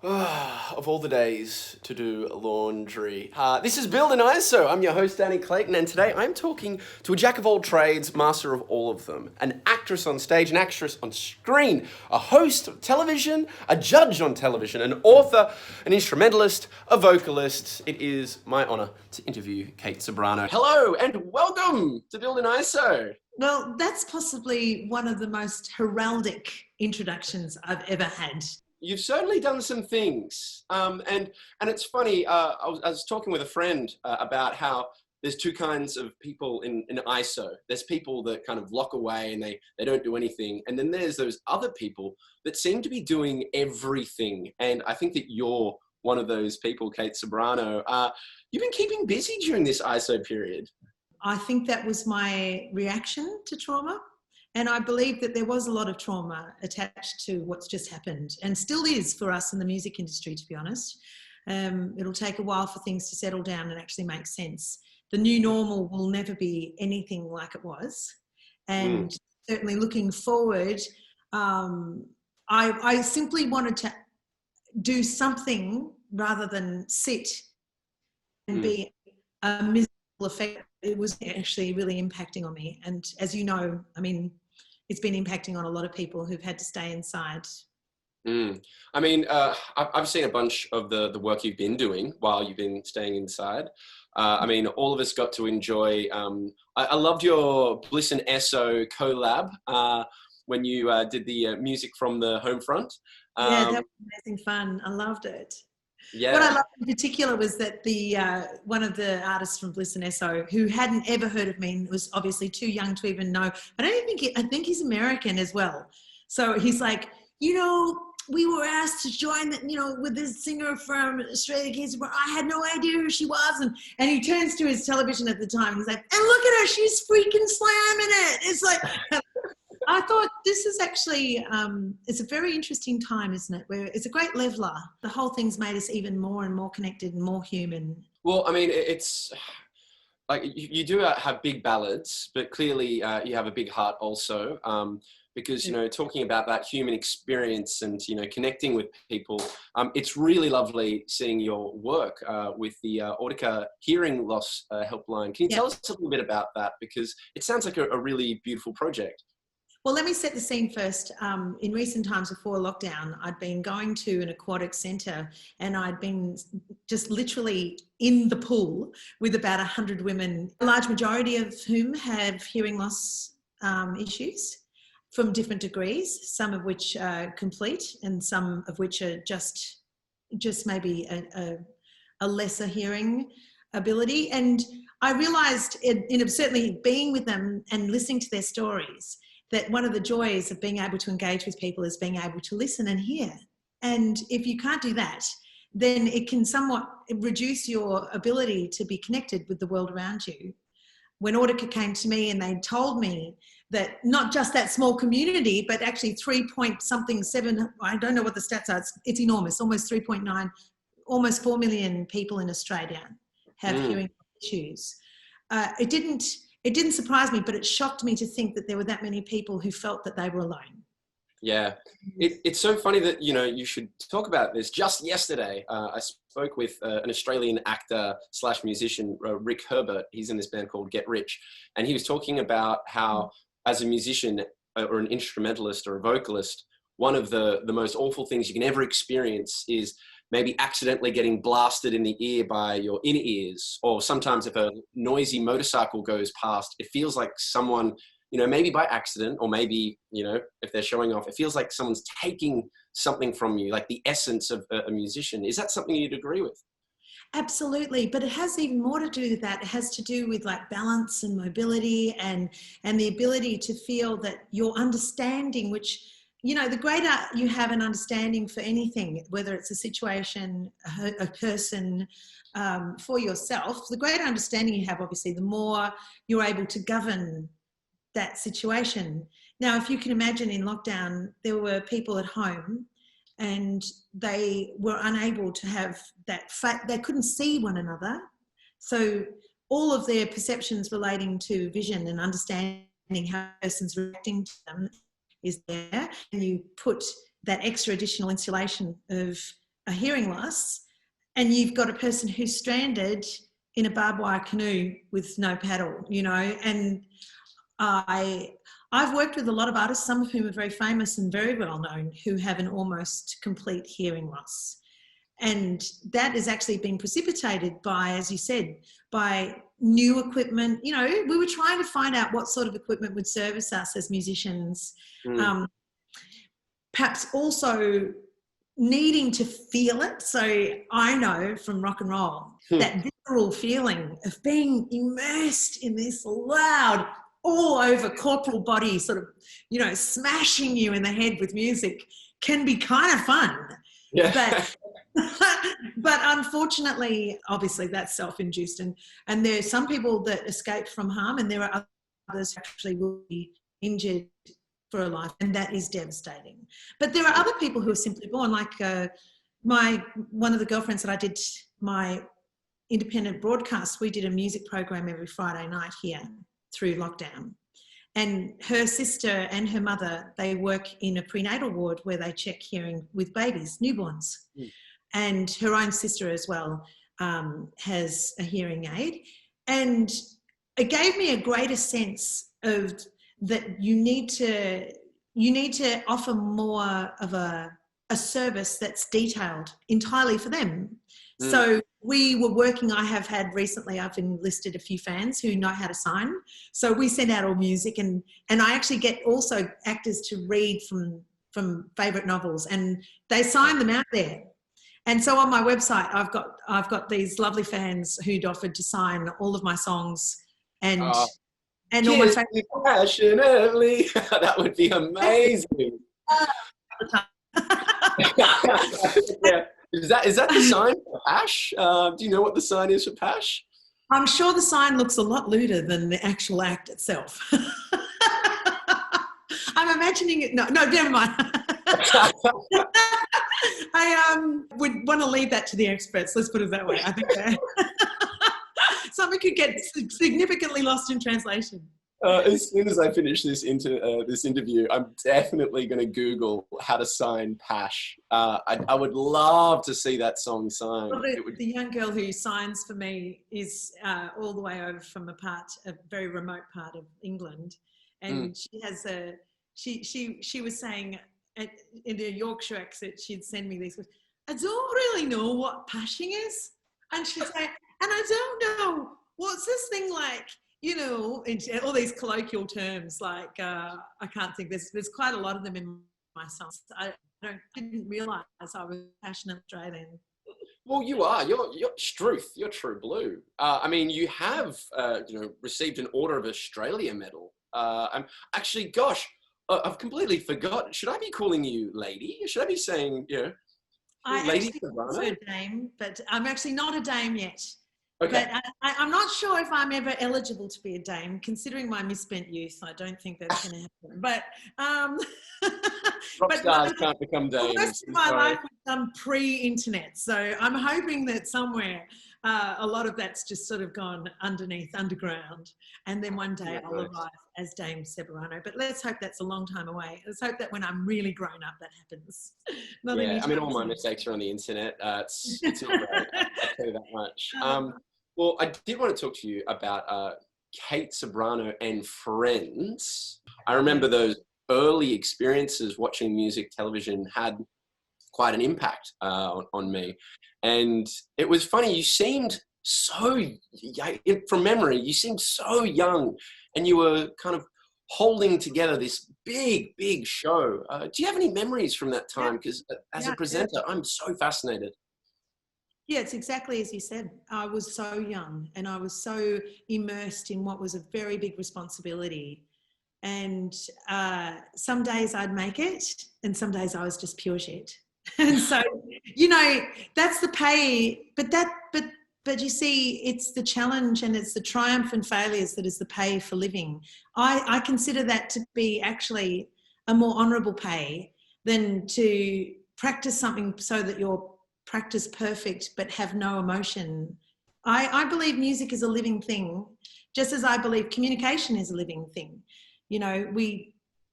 Of all the days to do laundry. This is Build and ISO. I'm your host, Danny Clayton, and today I'm talking to a jack of all trades, master of all of them. An actress on stage, an actress on screen, a host of television, a judge on television, an author, an instrumentalist, a vocalist. It is my honor to interview Kate Ceberano. Hello, and welcome to Build and ISO. Well, that's possibly one of the most heraldic introductions I've ever had. You've certainly done some things, and it's funny. I was talking with a friend about how there's two kinds of people in ISO. There's people that kind of lock away and they don't do anything, and then there's those other people that seem to be doing everything. And I think that you're one of those people, Kate Ceberano. You've been keeping busy during this ISO period. I think that was my reaction to trauma. And I believe that there was a lot of trauma attached to what's just happened, and still is for us in the music industry, to be honest. It'll take a while for things to settle down and actually make sense. The new normal will never be anything like it was. And certainly looking forward, I simply wanted to do something rather than sit and be a miserable effect. It was actually really impacting on me. And as you know, I mean, it's been impacting on a lot of people who've had to stay inside. I mean, I've seen a bunch of the work you've been doing while you've been staying inside. I mean, all of us got to enjoy, I loved your Bliss and Esso collab when you did the music from the home front. Yeah, that was amazing fun. I loved it. Yeah. What I loved in particular was that the one of the artists from Bliss and Esso, who hadn't ever heard of me and was obviously too young to even know, I think he's American as well. So he's like, we were asked to join, with this singer from Australia. I had no idea who she was. And he turns to his television at the time and he's like, and look at her, she's freaking slamming it. It's like, I thought this is actually, it's a very interesting time, isn't it? Where it's a great leveler. The whole thing's made us even more and more connected and more human. Well, I mean, it's like you do have big ballads, but clearly you have a big heart also. Because, talking about that human experience and, connecting with people, it's really lovely seeing your work with the Audika hearing loss helpline. Can you tell us a little bit about that? Because it sounds like a really beautiful project. Well, let me set the scene first. In recent times before lockdown, I'd been going to an aquatic centre and I'd been just literally in the pool with about 100 women, a large majority of whom have hearing loss issues from different degrees, some of which are complete and some of which are just maybe a lesser hearing ability. And I realised, certainly being with them and listening to their stories, that one of the joys of being able to engage with people is being able to listen and hear. And if you can't do that, then it can somewhat reduce your ability to be connected with the world around you. When Audika came to me and they told me that not just that small community, but actually 3.7, I don't know what the stats are, it's enormous, almost 3.9, almost 4 million people in Australia have hearing issues. It didn't surprise me, but it shocked me to think that there were that many people who felt that they were alone. Yeah, it's so funny that, you should talk about this. Just yesterday, I spoke with an Australian actor / musician, Rick Herbert. He's in this band called Get Rich. And he was talking about how, as a musician or an instrumentalist or a vocalist, one of the most awful things you can ever experience is maybe accidentally getting blasted in the ear by your inner ears. Or sometimes if a noisy motorcycle goes past, it feels like someone, maybe by accident, or maybe, if they're showing off, it feels like someone's taking something from you, like the essence of a musician. Is that something you'd agree with? Absolutely, but it has even more to do with that. It has to do with like balance and mobility and the ability to feel that your understanding, which, the greater you have an understanding for anything, whether it's a situation, a person, for yourself, the greater understanding you have, obviously, the more you're able to govern that situation. Now, if you can imagine in lockdown, there were people at home and they were unable to have that they couldn't see one another. So all of their perceptions relating to vision and understanding how a person's reacting to them is there. And you put that extra additional insulation of a hearing loss, and you've got a person who's stranded in a barbed wire canoe with no paddle, you know. And I've worked with a lot of artists, some of whom are very famous and very well known, who have an almost complete hearing loss. And that has actually been precipitated by, as you said, by new equipment. You know, we were trying to find out what sort of equipment would service us as musicians. Perhaps also needing to feel it. So I know from rock and roll that visceral feeling of being immersed in this loud, all over corporal body, sort of, you know, smashing you in the head with music can be kind of fun. Yeah. But unfortunately, obviously that's self-induced, and there are some people that escape from harm, and there are others who actually will be injured for a life, and that is devastating. But there are other people who are simply born, like one of the girlfriends that I did my independent broadcast, we did a music program every Friday night here through lockdown. And her sister and her mother, they work in a prenatal ward where they check hearing with babies, newborns. And her own sister as well has a hearing aid. And it gave me a greater sense of that you need to offer more of a service that's detailed entirely for them. So we were working, I've enlisted a few fans who know how to sign. So we send out all music, and I actually get also actors to read from favourite novels, and they sign them out there. And so on my website, I've got these lovely fans who'd offered to sign all of my songs and all my favourite. Passionately, that would be amazing. Yeah. Is that the sign for Pash? Do you know what the sign is for Pash? I'm sure the sign looks a lot lewder than the actual act itself. I'm imagining it. No, never mind. I would want to leave that to the experts. Let's put it that way. I think something could get significantly lost in translation. As soon as I finish this interview, I'm definitely going to Google how to sign Pash. I would love to see that song signed. Well, the young girl who signs for me is all the way over from a very remote part of England, and she has she was saying in a Yorkshire accent, she'd send me these. I don't really know what pashing is, and she'd say, and I don't know what's this thing like. You know, all these colloquial terms, like I can't think. There's quite a lot of them in my songs. I didn't realise I was passionate Australian. Well, you are. You're Struth. You're true blue. I mean, you have received an Order of Australia medal. I'm actually, gosh, I've completely forgot. Should I be calling you lady? Should I be saying, Lady Ceberano? A dame, but I'm actually not a dame yet. Okay. But I'm not sure if I'm ever eligible to be a dame, considering my misspent youth. I don't think that's going to happen. But rock stars can't become dames. The rest of my life was done pre-internet, so I'm hoping that somewhere a lot of that's just sort of gone underground, and then one day I'll arrive as Dame Ceberano. But let's hope that's a long time away. Let's hope that when I'm really grown up, that happens. I mean, all my mistakes are on the internet. It's not great. I'll tell you that much. Well, I did want to talk to you about Kate Ceberano and Friends. I remember those early experiences watching music television had quite an impact on me. And it was funny, you seemed so, from memory, you seemed so young, and you were kind of holding together this big show. Do you have any memories from that time? Because as a presenter, I'm so fascinated. Yeah, it's exactly as you said. I was so young, and I was so immersed in what was a very big responsibility. And some days I'd make it, and some days I was just pure shit. And so, that's the pay. But you see, it's the challenge and it's the triumph and failures that is the pay for living. I consider that to be actually a more honourable pay than to practice something so that you're practice perfect but have no emotion. I believe music is a living thing, just as I believe communication is a living thing.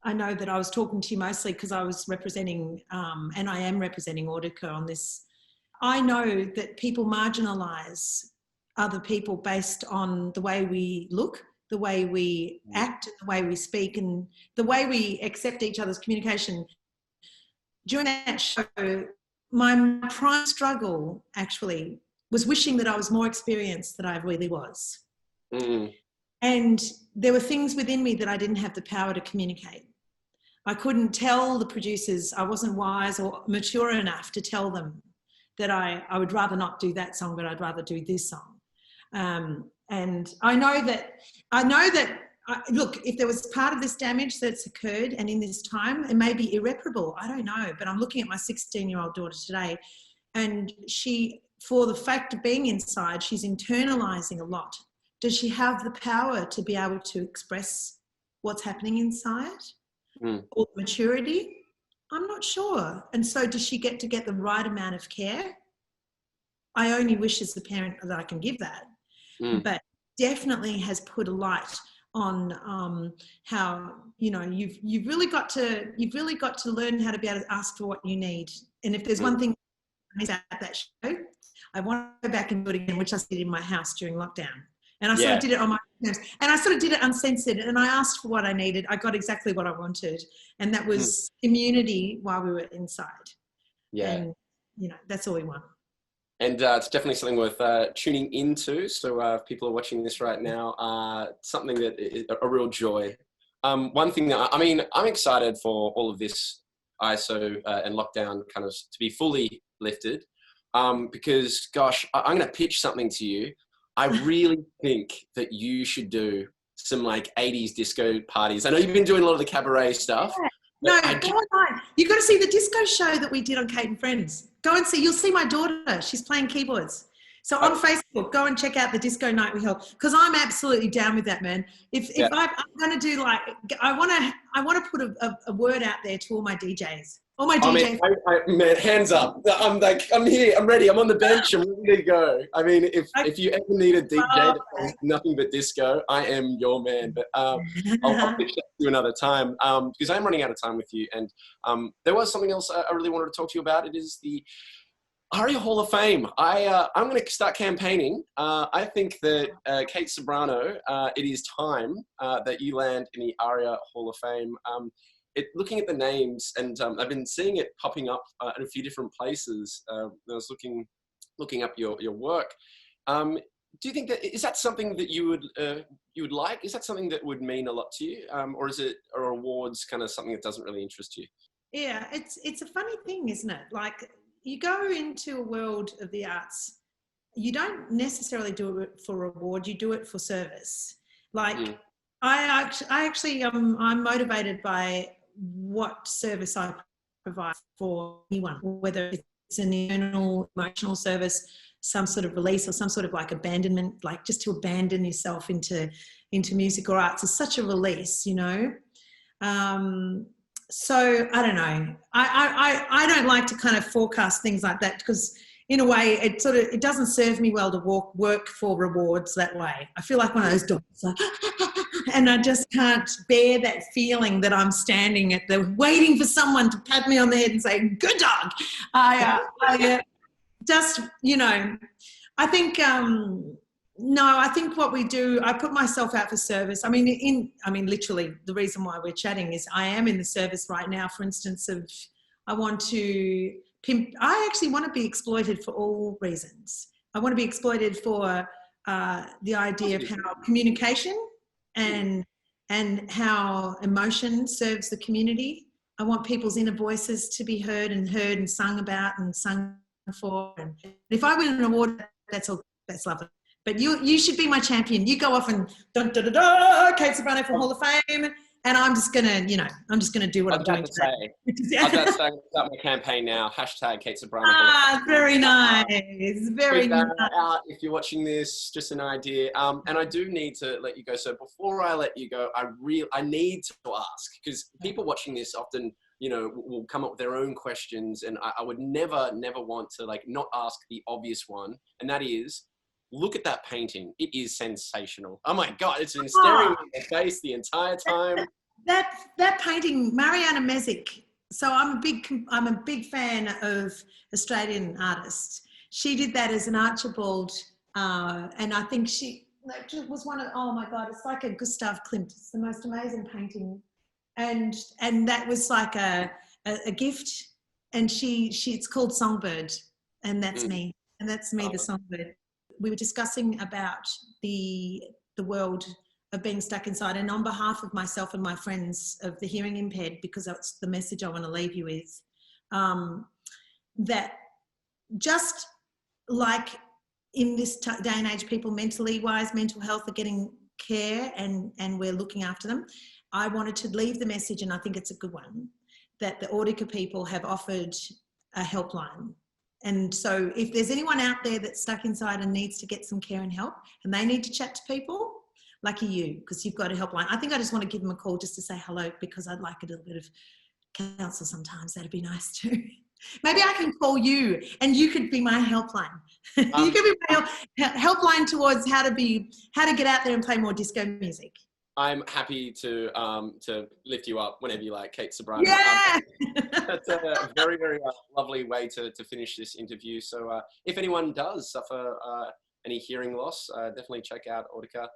I know that I was talking to you mostly because I was representing, and I am representing Audika on this I know that people marginalise other people based on the way we look, the way we act, the way we speak, and the way we accept each other's communication. During that show, my prime struggle actually was wishing that I was more experienced than I really was. And there were things within me that I didn't have the power to communicate. I couldn't tell the producers, I wasn't wise or mature enough to tell them that I would rather not do that song, but I'd rather do this song. And I know that, look, if there was part of this damage that's occurred and in this time, it may be irreparable. I don't know, but I'm looking at my 16-year-old daughter today, and she, for the fact of being inside, she's internalizing a lot. Does she have the power to be able to express what's happening inside? Or maturity? I'm not sure. And so does she get the right amount of care? I only wish as the parent that I can give that. But definitely has put a light on how, you know, you've really got to learn how to be able to ask for what you need. And if there's one thing about that show, I want to go back and do it again, which I did in my house during lockdown. And I sort of did it on my terms, and I sort of did it uncensored, and I asked for what I needed. I got exactly what I wanted, and that was community while we were inside. And, you know, that's all we want. And it's definitely something worth tuning into. So if people are watching this right now, something that is a real joy. One thing that, I mean, I'm excited for all of this ISO and lockdown kind of to be fully lifted, because, gosh, I'm going to pitch something to you. I really think that you should do some like 80s disco parties. I know you've been doing a lot of the cabaret stuff. No, go online. You've got to see the disco show that we did on Kate and Friends. Go and see. You'll see my daughter. She's playing keyboards. So on Facebook, go and check out the disco night we held, because I'm absolutely down with that, man. If I'm going to do like, I want to put a word out there to all my DJs. All my DJs. Man, hands up. I'm here. I'm ready. I'm on the bench. I'm ready to go. I mean, if you ever need a DJ that plays nothing but disco, I am your man. But I'll pitch that to you another time, because I'm running out of time with you. And there was something else I really wanted to talk to you about. It is the ARIA Hall of Fame. I'm going to start campaigning. I think that Kate Ceberano, it is time that you land in the ARIA Hall of Fame. Looking at the names, and I've been seeing it popping up in a few different places. I was looking up your work. Do you think that is that something that you would like? Is that something that would mean a lot to you, or is it or awards kind of something that doesn't really interest you? Yeah, it's a funny thing, isn't it? Like, you go into a world of the arts, you don't necessarily do it for reward. You do it for service. Like, I'm motivated by what service I provide for anyone, whether it's an internal emotional service, some sort of release, or some sort of like abandonment, like just to abandon yourself into music or arts is such a release, you know. So I don't know. I don't like to kind of forecast things like that, because in a way it doesn't serve me well to work for rewards that way. I feel like one of those dogs, like, and I just can't bear that feeling that I'm standing at waiting for someone to pat me on the head and say, "Good dog." I just, you know, I think. No, I think what we do, I put myself out for service. I mean, literally, the reason why we're chatting is I am in the service right now, for instance, of I actually want to be exploited for all reasons. I want to be exploited for the idea of how communication and how emotion serves the community. I want people's inner voices to be heard and sung about and sung for. And if I win an award, that's lovely. But you should be my champion. You go off and Kate Ceberano for Hall of Fame, and I'm just gonna do what I'm doing today. I was about to say, I'm gonna start my campaign now. # Kate Ceberano. Very nice. Very nice. Out if you're watching this, just an idea. And I do need to let you go. So before I let you go, I need to ask, because people watching this often, you know, will come up with their own questions, and I would never want to like not ask the obvious one, and that is, look at that painting. It is sensational. Oh my God, it's been staring me in the face the entire time. That painting, Mariana Mezic. So I'm a big fan of Australian artists. she did that as an Archibald, and I think she was one of, oh my God, it's like a Gustav Klimt. It's the most amazing painting. And that was like a gift. And it's called Songbird, and that's me. And that's me, the songbird. We were discussing about the world of being stuck inside, and on behalf of myself and my friends of the hearing impaired, because that's the message I want to leave you with, that just like in this day and age, people mentally wise, mental health are getting care and we're looking after them. I wanted to leave the message, and I think it's a good one, that the Audika people have offered a helpline. And so if there's anyone out there that's stuck inside and needs to get some care and help, and they need to chat to people, lucky you, because you've got a helpline. I think I just want to give them a call just to say hello, because I'd like a little bit of counsel sometimes. That'd be nice too. Maybe I can call you and you could be my helpline. You could be my helpline towards how to get out there and play more disco music. I'm happy to lift you up whenever you like, Kate Ceberano. Yeah! That's a very, very lovely way to finish this interview. So if anyone does suffer any hearing loss, definitely check out Audika.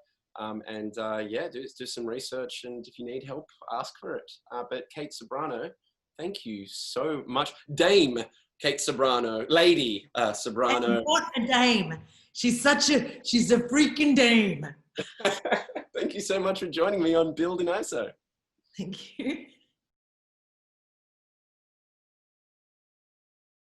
Yeah, do some research, and if you need help, ask for it. But Kate Ceberano, thank you so much. Dame Kate Ceberano, Lady Ceberano. And what a dame. She's a freaking dame. Thank you so much for joining me on Build in ISO. Thank you.